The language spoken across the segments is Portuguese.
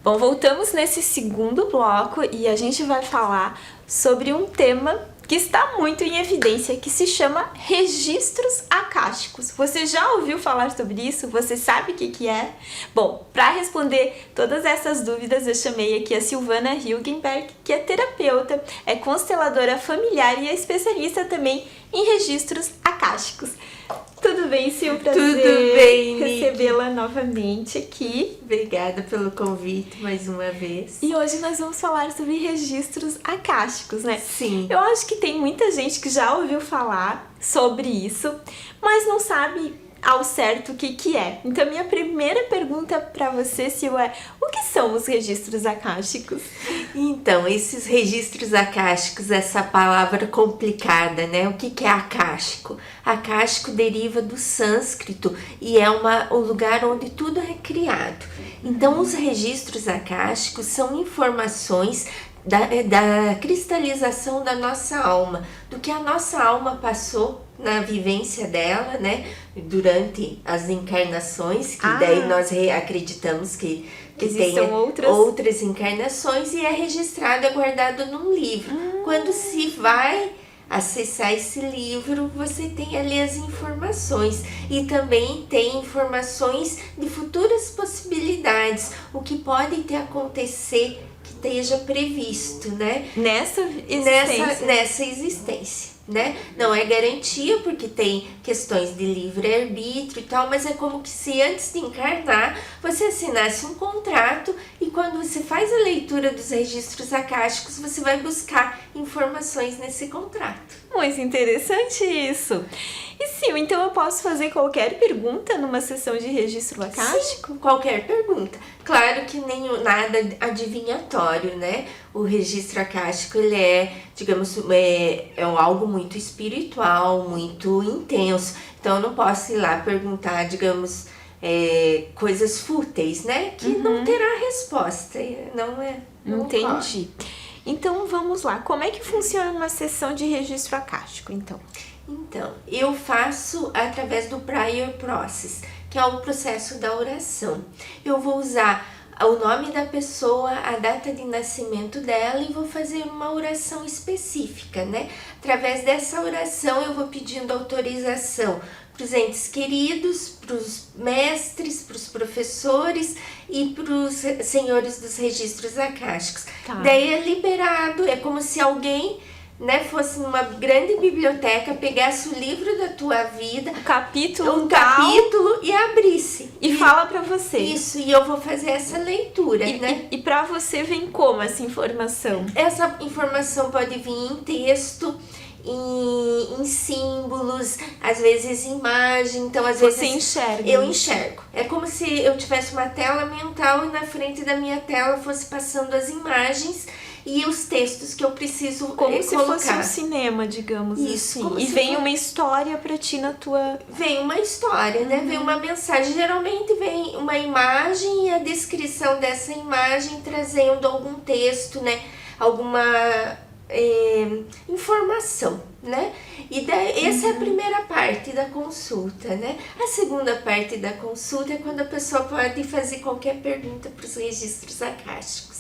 Bom, voltamos nesse segundo bloco e a gente vai falar sobre um tema que está muito em evidência, que se chama registros acásticos. Você já ouviu falar sobre isso? Você sabe o que é? Bom, para responder todas essas dúvidas, eu chamei aqui a Silvana Hilgenberg, que é terapeuta, é consteladora familiar e é especialista também em registros acásticos. Tudo bem, Sil? Prazer Tudo bem, recebê-la novamente aqui. Obrigada pelo convite mais uma vez. E hoje nós vamos falar sobre registros acásticos, né? Sim. Eu acho que tem muita gente que já ouviu falar sobre isso, mas não sabe ao certo o que é. Então, minha primeira pergunta para você, Sil, é: o que são os registros acásticos? Então, esses registros acásticos, essa palavra complicada, né? O que é acástico? Acástico deriva do sânscrito e é o lugar onde tudo é criado. Então, os registros acásticos são informações da cristalização da nossa alma, do que a nossa alma passou na vivência dela, né, durante as encarnações, que daí nós acreditamos que tem outras encarnações, e é registrado, é guardado num livro. Quando se vai acessar esse livro, você tem ali as informações e também tem informações de futuras possibilidades, o que pode acontecer que esteja previsto, né? Nessa existência. Né? Não é garantia, porque tem questões de livre-arbítrio e tal, mas é como que se antes de encarnar você assinasse um contrato, e quando você faz a leitura dos registros acásticos, você vai buscar informações nesse contrato. Muito interessante isso. E Sil, então eu posso fazer qualquer pergunta numa sessão de registro acástico? Sim, qualquer pergunta. Claro que nada adivinhatório, né? O registro acástico, ele é, digamos, algo muito espiritual, muito intenso. Então eu não posso ir lá perguntar, digamos, coisas fúteis, né? Que não terá resposta. Não Entendi. ocorre. Então vamos lá. Como é que funciona uma sessão de registro acástico, então? Então, eu faço através do Prayer Process, que é o processo da oração. Eu vou usar o nome da pessoa, a data de nascimento dela, e vou fazer uma oração específica, né? Através dessa oração eu vou pedindo autorização para os entes queridos, para os mestres, para os professores e para os senhores dos registros acásticos. Tá. Daí é liberado, é como se alguém, né, fosse numa grande biblioteca, pegasse o livro da tua vida, Um capítulo e abrisse. E fala pra você. Isso, e eu vou fazer essa leitura, né? E pra você vem como essa informação? Essa informação pode vir em texto, em símbolos, às vezes em imagem. Então, às vezes Você enxerga? Eu enxergo. É como se eu tivesse uma tela mental e na frente da minha tela fosse passando as imagens e os textos que eu preciso como se colocar. fosse um cinema, digamos. Isso, assim. E vem uma história pra ti na tua... Vem uma história, né? Vem uma mensagem. Geralmente vem uma imagem e a descrição dessa imagem trazendo algum texto, né? Alguma informação, né? E essa é a primeira parte da consulta, né? A segunda parte da consulta é quando a pessoa pode fazer qualquer pergunta para os registros acásticos.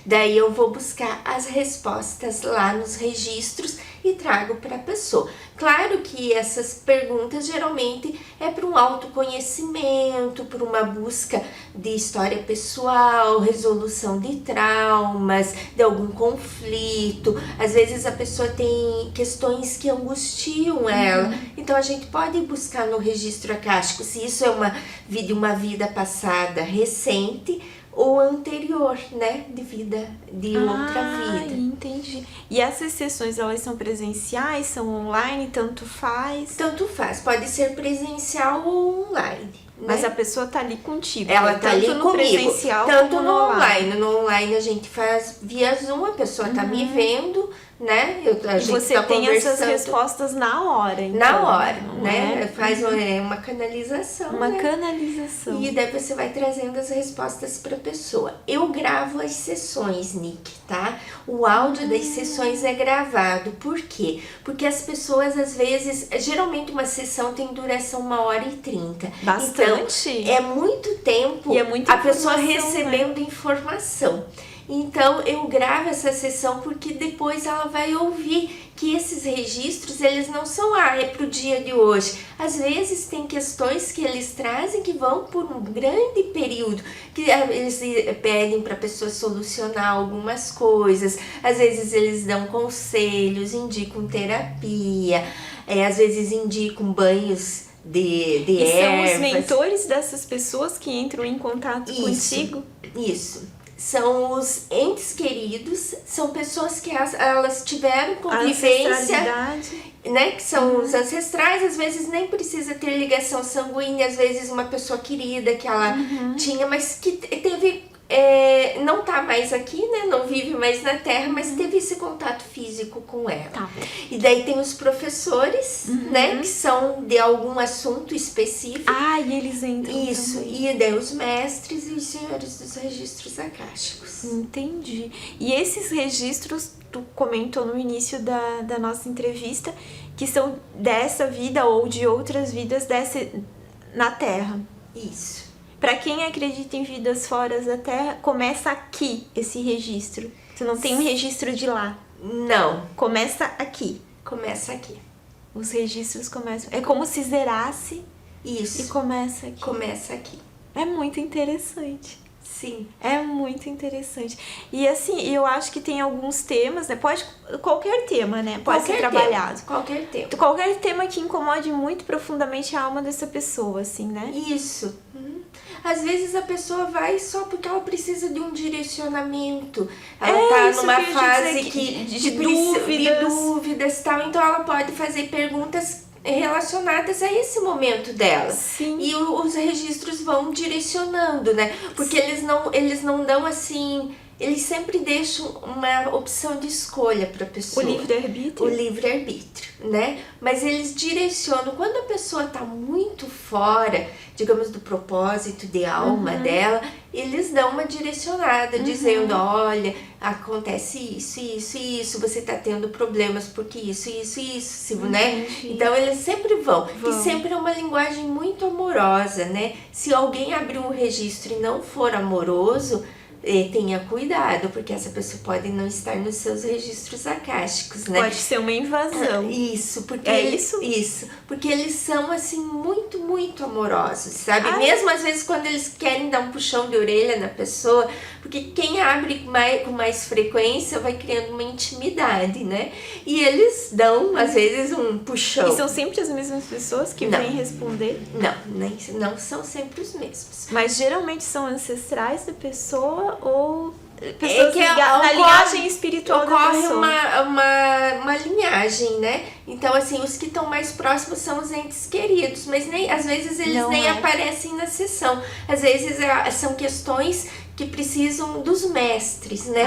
Daí eu vou buscar as respostas lá nos registros e trago para a pessoa. Claro que essas perguntas geralmente é para um autoconhecimento, para uma busca de história pessoal, resolução de traumas, de algum conflito. Às vezes a pessoa tem questões que angustiam ela. Então a gente pode buscar no registro acástico se isso é uma vida passada recente ou anterior, né, de outra vida. Entendi. E essas sessões, elas são presenciais, são online, tanto faz? Tanto faz, pode ser presencial ou online. Mas né? a pessoa tá ali contigo. Ela tá ali tanto no comigo, presencial tanto como no online. No online a gente faz via Zoom, a pessoa tá me vendo, né? A E gente você tá tem essas conversando respostas na hora, então. na hora, não né? é? Faz uma canalização, Uma né? canalização. E daí você vai trazendo as respostas para a pessoa. Eu gravo as sessões, Nick, tá? O áudio das sessões é gravado. Por quê? Porque as pessoas, às vezes, geralmente uma sessão tem duração 1h30. Bastante. Então, é muito tempo E é muita a pessoa informação, recebendo informação. Então, eu gravo essa sessão porque depois ela vai ouvir que esses registros, eles não são, é pro dia de hoje. Às vezes tem questões que eles trazem que vão por um grande período, que eles pedem para a pessoa solucionar algumas coisas, às vezes eles dão conselhos, indicam terapia, às vezes indicam banhos de E são ervas. os mentores dessas pessoas que entram em contato contigo? Isso. São os entes queridos, são pessoas que elas tiveram convivência, né? Que são os ancestrais, às vezes nem precisa ter ligação sanguínea, às vezes uma pessoa querida que ela tinha, mas que teve, não tá mais aqui, né? Não vive mais na Terra, mas teve esse contato físico com ela. Tá. E daí tem os professores, né? Que são de algum assunto específico. E eles entram Isso, também. e daí os mestres e os senhores dos registros akáshicos. Entendi. E esses registros, tu comentou no início da nossa entrevista, que são dessa vida ou de outras vidas na Terra. Isso. Para quem acredita em vidas fora da Terra, começa aqui esse registro. Você não tem um registro de lá. Não. Começa aqui. Começa aqui. Os registros começam. É como se zerasse. Isso. E começa aqui. Começa aqui. É muito interessante. Sim. É muito interessante. E assim, eu acho que tem alguns temas, né? Qualquer tema, né? Pode ser trabalhado. Qualquer tema. Qualquer tema que incomode muito profundamente a alma dessa pessoa, assim, né? Isso. Às vezes a pessoa vai só porque ela precisa de um direcionamento. Ela tá numa fase de dúvidas e tal. Então ela pode fazer perguntas relacionadas a esse momento dela. Sim. E os registros vão direcionando, né? Porque eles não dão assim... Eles sempre deixam uma opção de escolha para a pessoa. O livre-arbítrio? O livre-arbítrio, né? Mas eles direcionam. Quando a pessoa está muito fora, digamos, do propósito de alma dela, eles dão uma direcionada, dizendo, olha, acontece isso, você está tendo problemas porque isso, né? Então, eles sempre vão. E sempre é uma linguagem muito amorosa, né? Se alguém abrir um registro e não for amoroso, tenha cuidado, porque essa pessoa pode não estar nos seus registros akáshicos, né? Pode ser uma invasão. Isso, porque isso? Porque eles são assim muito, muito amorosos, sabe? Mesmo às vezes quando eles querem dar um puxão de orelha na pessoa, porque quem abre com mais frequência vai criando uma intimidade, né? E eles dão às vezes um puxão. E são sempre as mesmas pessoas que vêm responder? Não são sempre os mesmos. Mas geralmente são ancestrais da pessoa ou pessoas na linhagem espiritual da pessoa? uma linhagem, né? Então, assim, os que estão mais próximos são os entes queridos, mas às vezes eles nem aparecem na sessão. Às vezes são questões que precisam dos mestres, né?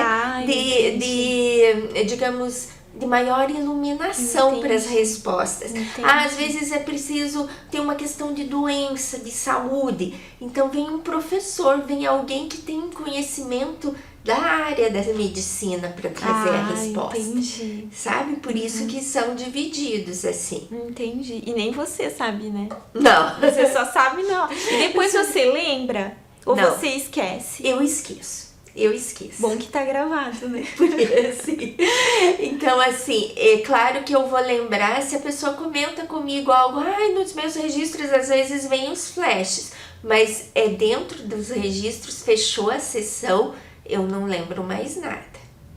Digamos, de maior iluminação para as respostas. Às vezes é preciso ter uma questão de doença, de saúde. Então vem um professor, vem alguém que tem conhecimento da área da medicina para trazer a resposta. Entendi. Sabe? Por isso que são divididos assim. Entendi. E nem você sabe, né? Não. Você só sabe não. E depois você lembra? Ou você esquece? Eu esqueço. Bom que tá gravado, né? Assim. Então, assim, é claro que eu vou lembrar se a pessoa comenta comigo algo. Nos meus registros às vezes vem os flashes. Mas dentro dos registros, fechou a sessão, eu não lembro mais nada,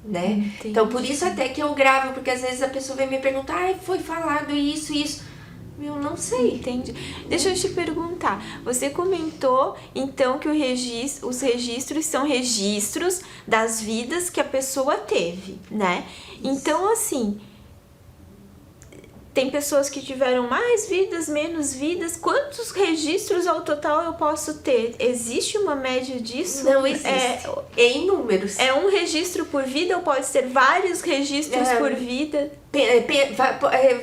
né? Entendi. Então, por isso até que eu gravo, porque às vezes a pessoa vem me perguntar, foi falado isso. Eu não sei. Entendi. Deixa eu te perguntar. Você comentou, então, que os registros são registros das vidas que a pessoa teve, né? Então, assim, Tem pessoas que tiveram mais vidas, menos vidas. Quantos registros ao total eu posso ter? Existe uma média disso? Não existe. Em números. É um registro por vida ou pode ser vários registros por vida?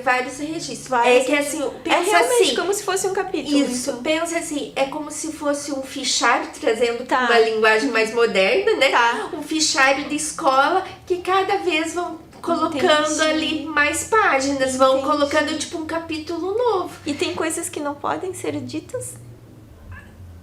Vários registros. Vários assim, pensa realmente assim, como se fosse um capítulo. Isso, então. Pensa assim, é como se fosse um fichário, trazendo uma linguagem mais moderna, né? Um fichário de escola que cada vez vão colocando ali mais páginas, vão colocando tipo um capítulo novo. E tem coisas que não podem ser ditas?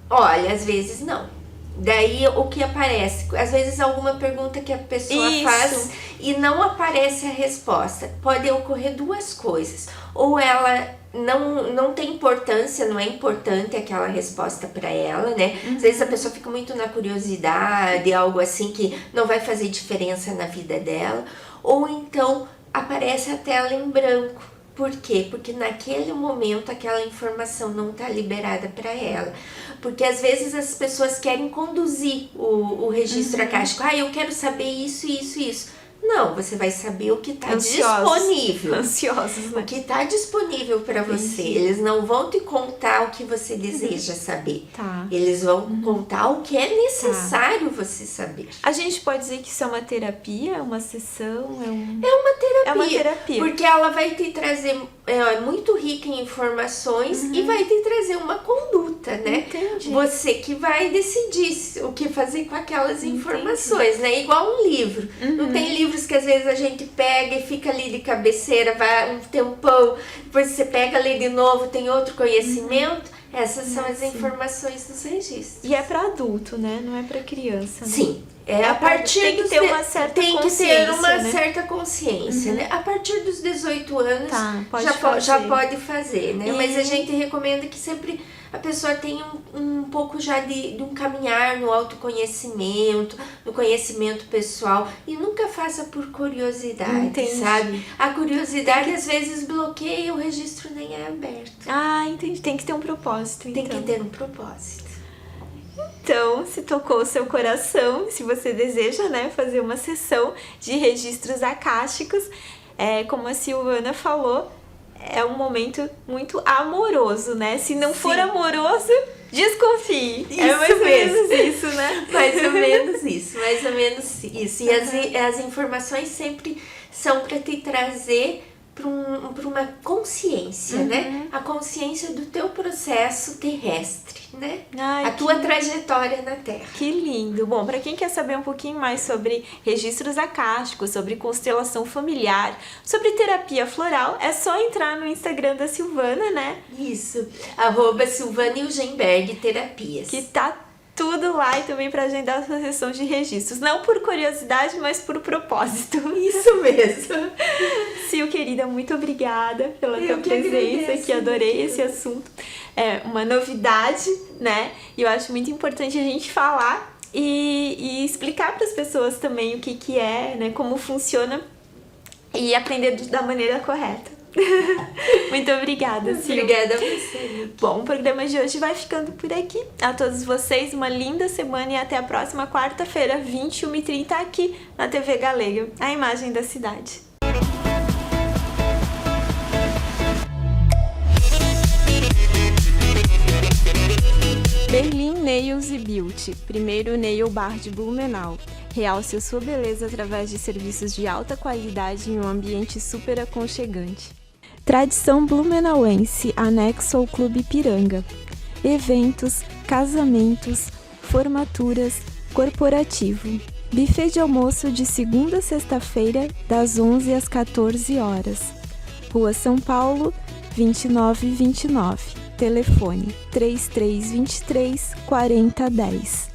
Olha, às vezes não. Daí o que aparece? Às vezes alguma pergunta que a pessoa faz e não aparece a resposta. Pode ocorrer duas coisas. Ou ela não tem importância, não é importante aquela resposta para ela, né? Às vezes a pessoa fica muito na curiosidade, algo assim que não vai fazer diferença na vida dela. Ou então aparece a tela em branco. Por quê? Porque naquele momento aquela informação não está liberada para ela. Porque às vezes as pessoas querem conduzir o registro acástico. Eu quero saber isso, isso, isso. Não, você vai saber o que está disponível. Ansiosos, né? O que está disponível para você. Eles não vão te contar o que você deseja saber. Eles vão contar o que é necessário você saber. A gente pode dizer que isso é uma terapia, uma sessão? É uma terapia. É uma terapia. Porque ela vai te trazer, muito rica em informações e vai te trazer uma conduta, né? Entendi. Você que vai decidir o que fazer com aquelas informações, né? Igual um livro. Não tem livros que às vezes a gente pega e fica ali de cabeceira, vai um tempão, depois você pega, lê de novo, tem outro conhecimento. Essas são as informações dos registros. E é para adulto, né? Não é para criança, né? Sim. A partir tem que ter uma certa consciência, tem que ter uma né? certa consciência, né? A partir dos 18 anos já pode fazer, né? Mas a gente recomenda que sempre a pessoa tenha um pouco já de um caminhar no autoconhecimento, no conhecimento pessoal, e nunca faça por curiosidade, sabe? A curiosidade às vezes bloqueia, o registro nem é aberto. Entendi. Tem que ter um propósito, então. Tem que ter um propósito. Então, se tocou o seu coração, se você deseja, né, fazer uma sessão de registros acásticos, como a Silvana falou, é um momento muito amoroso, né? Se não for amoroso, desconfie. É mais ou menos isso, né? Mais ou menos isso. E as informações sempre são para te trazer para uma consciência, né? A consciência do teu processo terrestre, né? A tua trajetória na Terra. Que lindo! Bom, para quem quer saber um pouquinho mais sobre registros acásticos, sobre constelação familiar, sobre terapia floral, é só entrar no Instagram da Silvana, né? Isso, @Silvana Eugenberg Terapias. Que tá tudo lá e também para agendar a sua sessão de registros. Não por curiosidade, mas por propósito. Isso mesmo. Sil, querida, muito obrigada pela tua presença aqui. Adorei esse assunto. É uma novidade, né? E eu acho muito importante a gente falar e explicar para as pessoas também o que é, né? Como funciona e aprender da maneira correta. Muito obrigada, Sil. Obrigada a você. Bom, o programa de hoje vai ficando por aqui. A todos vocês, uma linda semana e até a próxima quarta-feira, 21h30, aqui na TV Galega, a imagem da cidade. Berlin Nails e Beauty, primeiro nail bar de Blumenau. Realce a sua beleza através de serviços de alta qualidade em um ambiente super aconchegante. Tradição blumenauense, anexo ao Clube Piranga. Eventos, casamentos, formaturas, corporativo. Buffet de almoço de segunda a sexta-feira, das 11 às 14 horas. Rua São Paulo, 2929. Telefone 3323 4010.